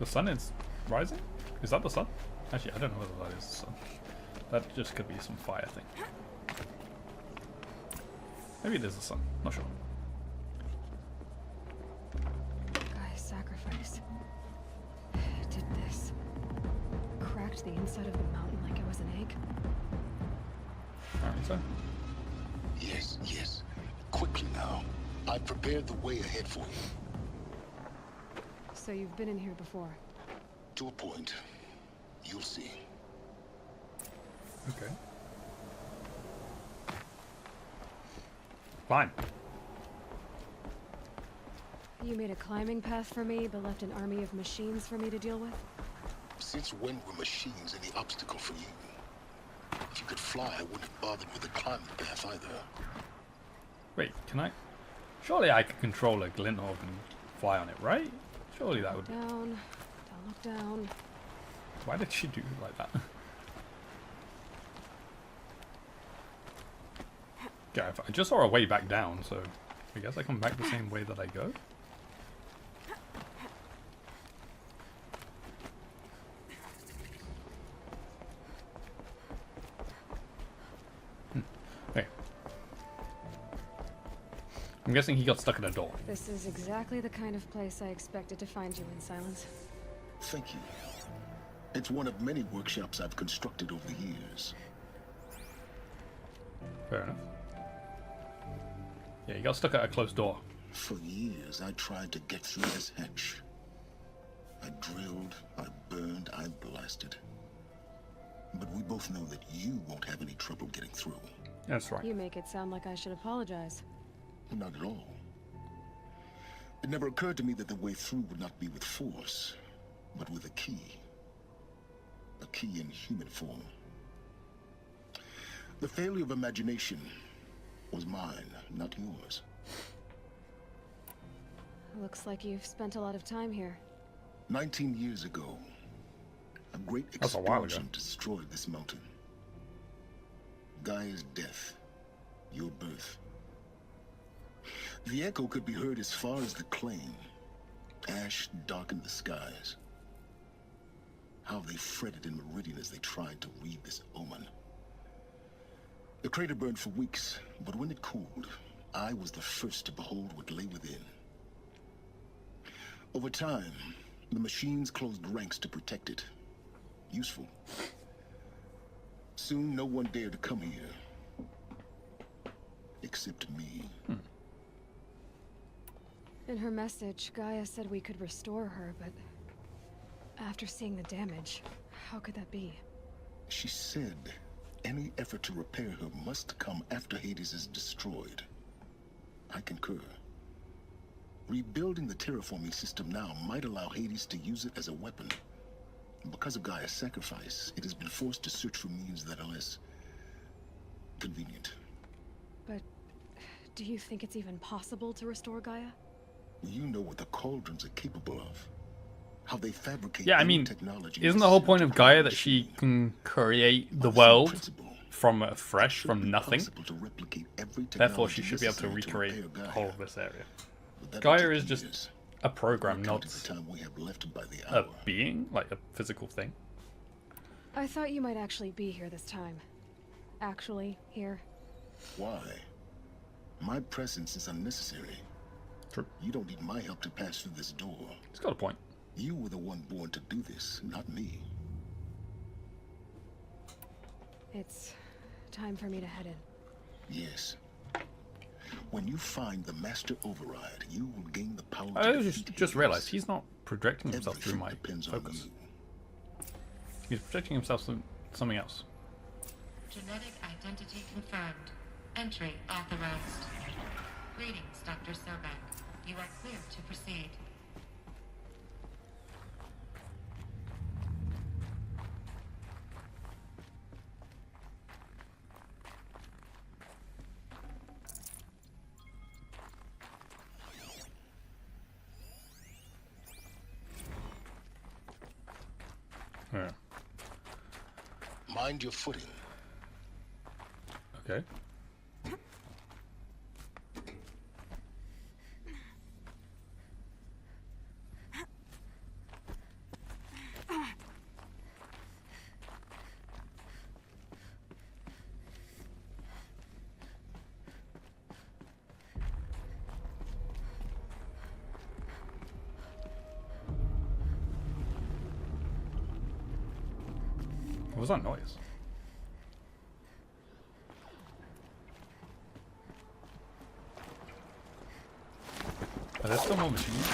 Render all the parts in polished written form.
The sun is rising? Is that the sun? Actually, I don't know whether that is the sun. That just could be some fire thing. Maybe it is the sun. Not sure. Guy's sacrifice. It did this. Cracked the inside of the mountain like it was an egg. Apparently so. Yes, yes. Quickly now. I've prepared the way ahead for you. So you've been in here before? To a point. You'll see. Okay. Fine. You made a climbing path for me, but left an army of machines for me to deal with? Since when were machines any obstacle for you? If you could fly, I wouldn't have bothered with the climbing path either. Wait, can I? Surely I could control a glint orb and fly on it, right? Surely that would. Down. Don't look down. Why did she do it like that? Yeah, I just saw a way back down, so I guess I come back the same way that I go. Okay. I'm guessing he got stuck in a door. This is exactly the kind of place I expected to find you in, Silence. Thank you. It's one of many workshops I've constructed over the years. Fair enough. Yeah, he got stuck at a closed door. For years, I tried to get through this hatch. I drilled, I burned, I blasted. But we both know that you won't have any trouble getting through. That's right. You make it sound like I should apologize. Not at all. It never occurred to me that the way through would not be with force, but with a key. A key in human form. The failure of imagination was mine, not yours. Looks like you've spent a lot of time here. 19 years ago, a great That's a while ago. explosion destroyed this mountain. Gaia's death, your birth. The echo could be heard as far as the claim. Ash darkened the skies. How they fretted in Meridian as they tried to read this omen. The crater burned for weeks, but when it cooled, I was the first to behold what lay within. Over time, the machines closed ranks to protect it. Useful. Soon, no one dared to come here. Except me. In her message, Gaia said we could restore her, but after seeing the damage, how could that be? She said any effort to repair her must come after Hades is destroyed. I concur. Rebuilding the terraforming system now might allow Hades to use it as a weapon. Because of Gaia's sacrifice, it has been forced to search for means that are less convenient. But do you think it's even possible to restore Gaia? You know what the Cauldrons are capable of. How they fabricate Yeah, I any mean, technology isn't the whole point of necessary Gaia to that she machine. can create the By same world principle, from fresh, it should from be nothing? possible to replicate every Therefore, she technology should be able to necessary recreate repair the Gaia. whole of this area. But that'll Gaia take is just years. a program, We're not counting the time we have left by the a hour. being, like a physical thing. I thought you might actually be here this time. Actually, here. Why? My presence is unnecessary. True. You don't need my help to pass through this door. He's got a point. You were the one born to do this, not me. It's time for me to head in. Yes. When you find the Master Override, you will gain the power I to just defeat realized Hades. he's not projecting himself through Everything my depends focus. on you. He's projecting himself through something else. Genetic identity confirmed. Entry authorized. Greetings, Dr. Sobek. You are clear to proceed. Yeah. Mind your footing. Okay. What was that noise? Are there still more machines?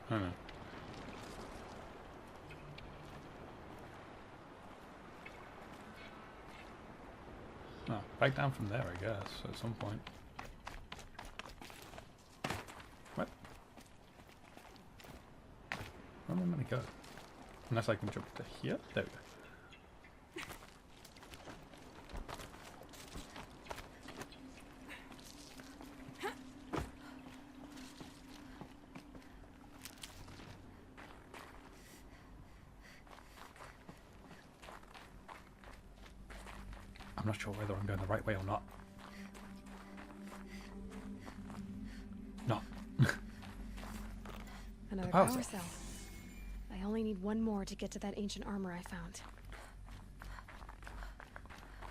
I don't know. Oh, back down from there, I guess, at some point. What? Where am I going to go? Unless I can jump to here? There we go. I'm not sure whether I'm going the right way or not. No. Another power power cell. cell. I only need one more to get to that ancient armor I found.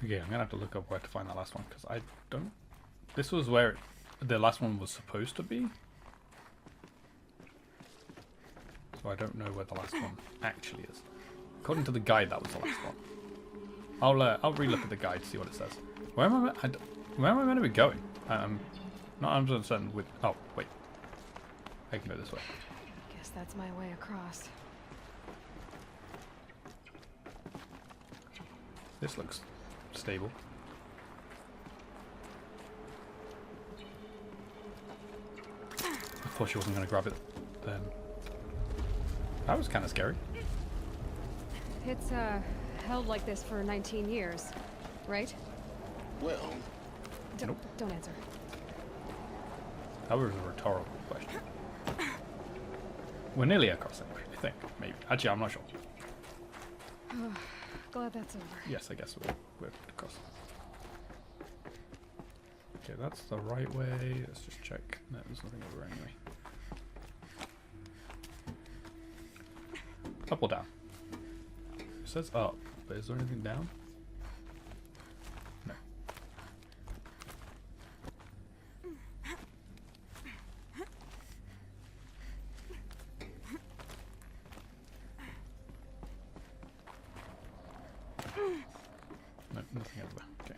Okay, I'm gonna have to look up where to find that last one because I don't. This was where the last one was supposed to be, so I don't know where the last one actually is. According to the guide, that was the last one. I'll relook at the guide to see what it says. Where am I? Where am I meant to be going? I'm not 100% certain with. Oh wait, I can go this way. Guess that's my way across. This looks stable. I thought she wasn't going to grab it then. That was kind of scary. It's, held like this for 19 years, right? Well, Don't answer. That was a rhetorical question. We're nearly across it, I think. Maybe. Actually, I'm not sure. Glad that's over. Yes, I guess we're across. Okay, that's the right way. Let's just check. No, there's nothing over anyway. Up or down? It says up, but is there anything down? No. No, nothing over there. Okay.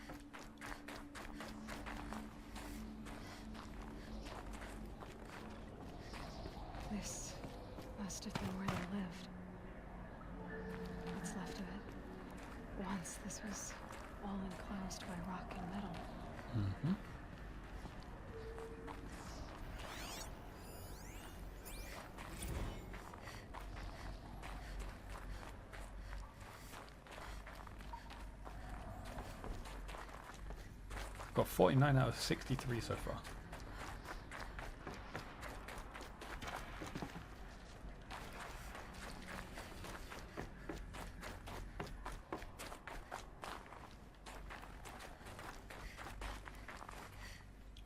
This must have been where they lived. What's left of it. Once this was all enclosed by rock and metal. Mm-hmm. Got 49 out of 63 so far.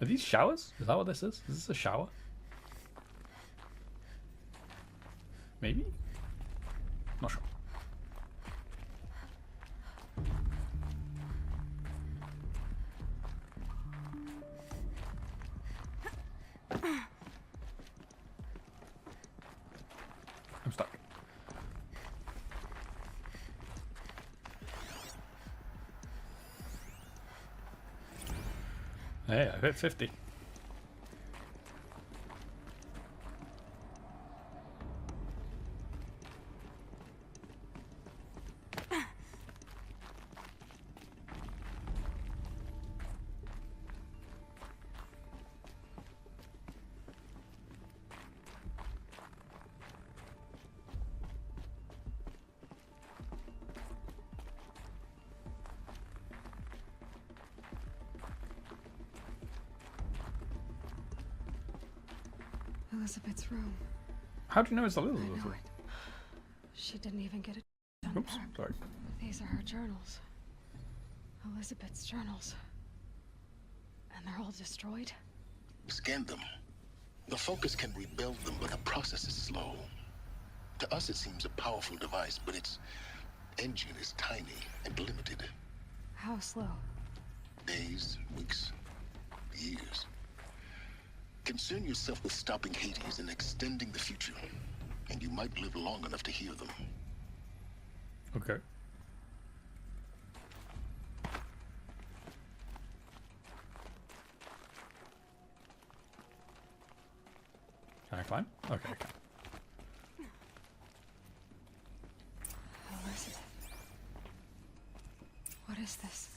Are these showers? Is that what this is? Is this a shower? Maybe? Not sure. I'm stuck. Hey, I hit 50. Elizabeth's room. How do you know it's a little I bit? know it. She didn't even get it done. Oops, sorry. These are her journals. Elizabeth's journals. And they're all destroyed? scan them. The Focus can rebuild them, but the process is slow. To us, it seems a powerful device, but its engine is tiny and limited. How slow? Days, weeks, years. Concern yourself with stopping Hades and extending the future, and you might live long enough to hear them. Okay. Can I climb? Okay, I can. Elizabeth. What is this?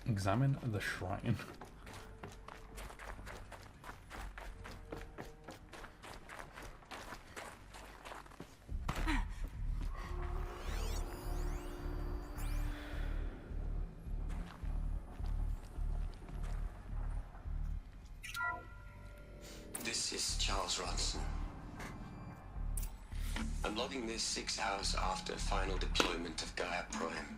Examine the shrine. This is Charles Ronson. I'm logging this 6 hours after final deployment of Gaia Prime.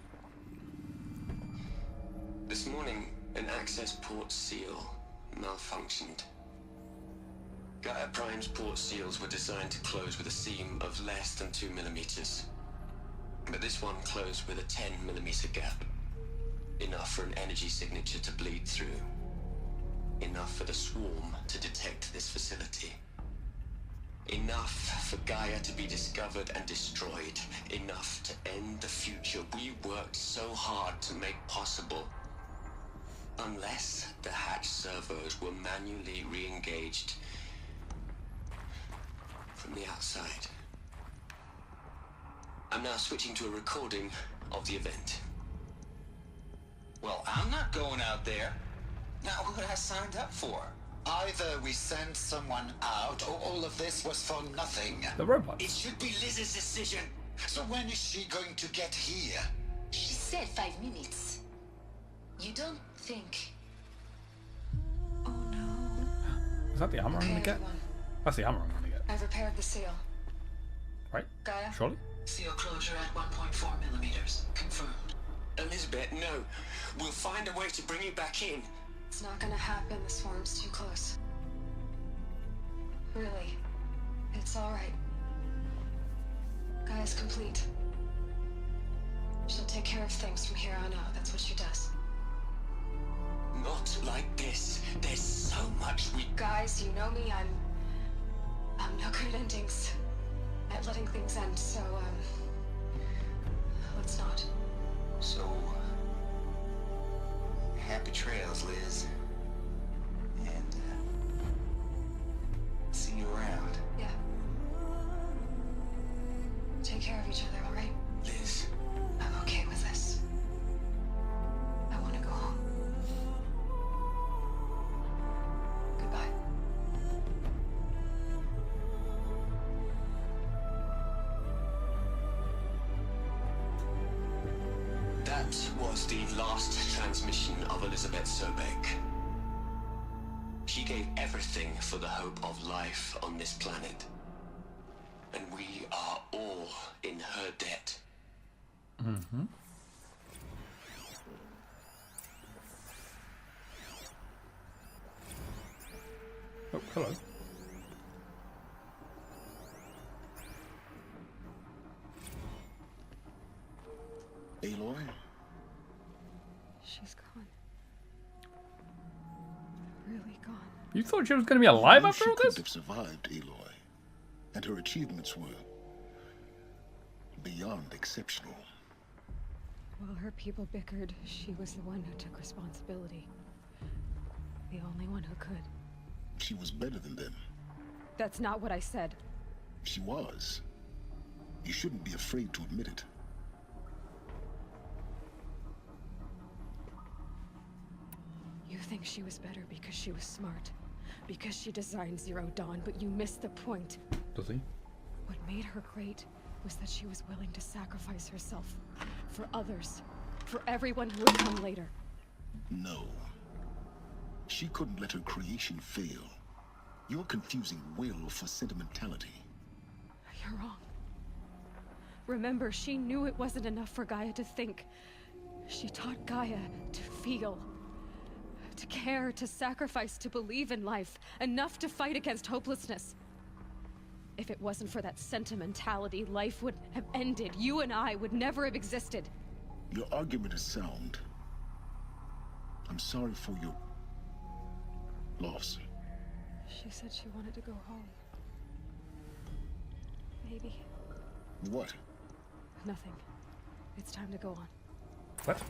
This morning, an access port seal malfunctioned. Gaia Prime's port seals were designed to close with a seam of less than 2 millimeters. But this one closed with a 10 millimeter gap. Enough for an energy signature to bleed through. Enough for the swarm to detect this facility. Enough for Gaia to be discovered and destroyed. Enough to end the future we worked so hard to make possible. Unless the hatch servos were manually re-engaged from the outside. I'm now switching to a recording of the event. Well, I'm not going out there. Now, what I signed up for? Either we send someone out, or all of this was for nothing. The robot. It should be Liz's decision. So when is she going to get here? She said 5 minutes. You don't think... Oh no. Is that the armor I'm Okay, gonna get? everyone. That's the armor I'm gonna get. I've repaired the seal. Right? Gaia? Surely? Seal closure at 1.4 millimeters. Confirmed. Elizabeth, no. We'll find a way to bring you back in. It's not gonna happen. The swarm's too close. Really. It's alright. Gaia's complete. She'll take care of things from here on out. That's what she does. Not like this. There's so much we... Guys, you know me. I'm no good at endings. At letting things end, so, let's not. So, happy trails, Liz. And, see you around. Yeah. Take care of each other, alright? Liz, I'm okay with this. I want to go home. Goodbye. that was the last transmission of Elizabeth Sobek. She gave everything for the hope of life on this planet. And we are all in her debt. Mm-hmm. Oh, hello. Aloy? She's gone. Really gone. You thought she was going to be alive Well, after all she this? could have survived, Aloy. And her achievements were beyond exceptional. While her people bickered, she was the one who took responsibility. The only one who could. She was better than them. That's not what I said. She was. You shouldn't be afraid to admit it. You think she was better because she was smart. Because she designed Zero Dawn, but you missed the point. Does he? What made her great was that she was willing to sacrifice herself. For others. For everyone who would come later. No. She couldn't let her creation fail. You're confusing will for sentimentality. You're wrong. Remember, she knew it wasn't enough for Gaia to think. She taught Gaia to feel. To care, to sacrifice, to believe in life. Enough to fight against hopelessness. If it wasn't for that sentimentality, life would have ended. You and I would never have existed. Your argument is sound. I'm sorry for your loss. She said she wanted to go home. Maybe. What? Nothing. It's time to go on. What?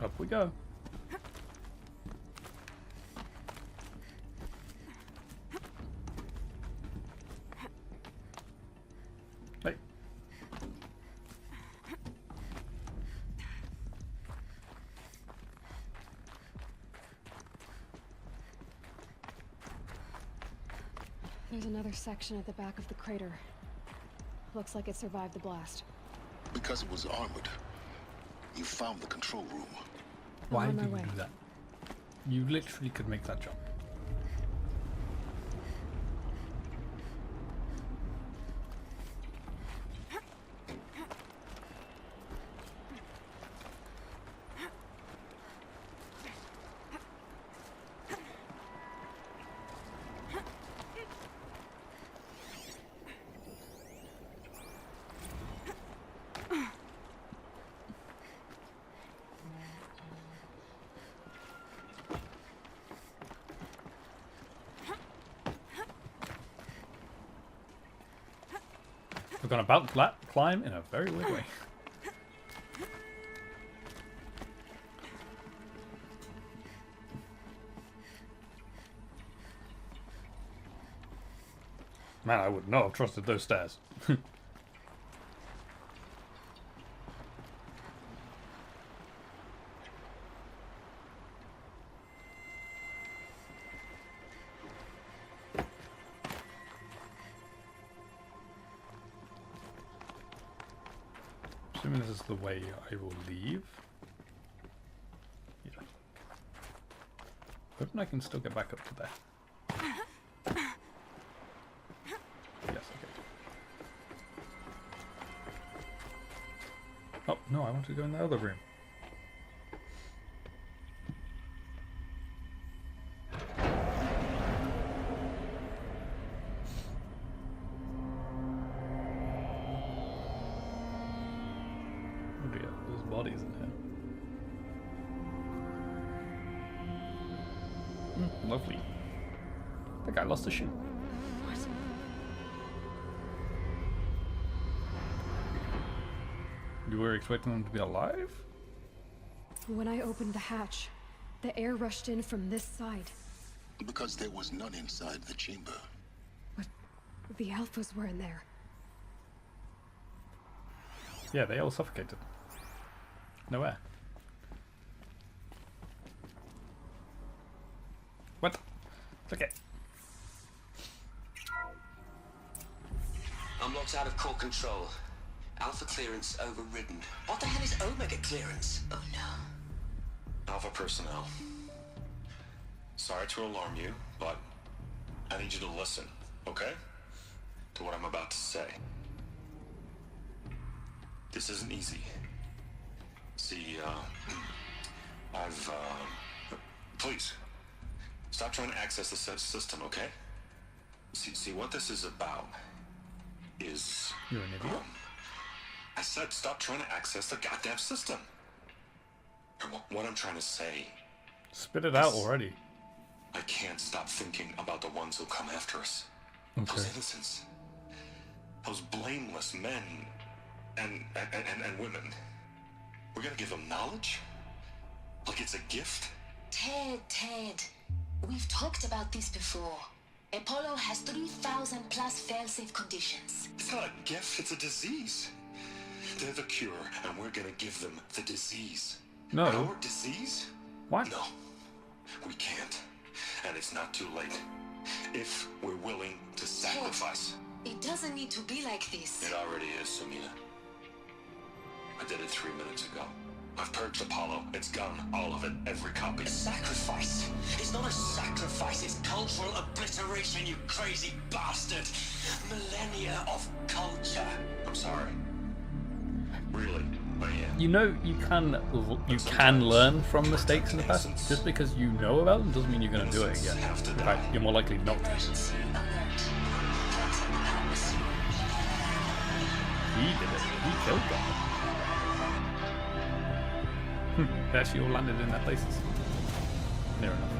Up we go. Hey. There's another section at the back of the crater. Looks like it survived the blast. Because it was armored. You found the control room. Why on did my you way. do that? You literally could make that jump. We're gonna about climb in a very weird way. Man, I would not have trusted those stairs. Assuming this is the way I will leave. Yeah. Hoping I can still get back up to there. Yes, okay. Oh, no, I want to go in the other room. Oh dear, there's bodies in here. Lovely. The guy lost a shoe. What? You were expecting them to be alive? When I opened the hatch, the air rushed in from this side. Because there was none inside the chamber. But the alphas were in there. Yeah, they all suffocated. No air. What? It's okay. I'm locked out of core control. Alpha clearance overridden. What the hell is Omega clearance? Oh no. Alpha personnel. Sorry to alarm you, but I need you to listen, okay? To what I'm about to say. This isn't easy. See, please, stop trying to access the system, okay? See, what this is about is... You're an idiot. I said stop trying to access the goddamn system. What I'm trying to say... Spit it out already. I can't stop thinking about the ones who come after us. Okay. Those innocents. Those blameless men and women. We're gonna give them knowledge? Like it's a gift? Ted. We've talked about this before. Apollo has 3,000 plus fail-safe conditions. It's not a gift, it's a disease. They're the cure, and we're gonna give them the disease. No. Our disease? What? No. We can't. And it's not too late. If we're willing to sacrifice. It doesn't need to be like this. It already is, Samina. I did it 3 minutes ago. I've purged Apollo. It's gone. All of it. Every copy. A sacrifice? It's not a sacrifice, it's cultural obliteration, you crazy bastard! Millennia of culture. I'm sorry. Really, I am. You know, you can learn from mistakes in the past. Just because you know about them doesn't mean you're going to do it again. In fact, you're more likely not to. Emergency alert. Protect Atmosphere. He did it. He killed them. They actually all landed in their places. Near enough.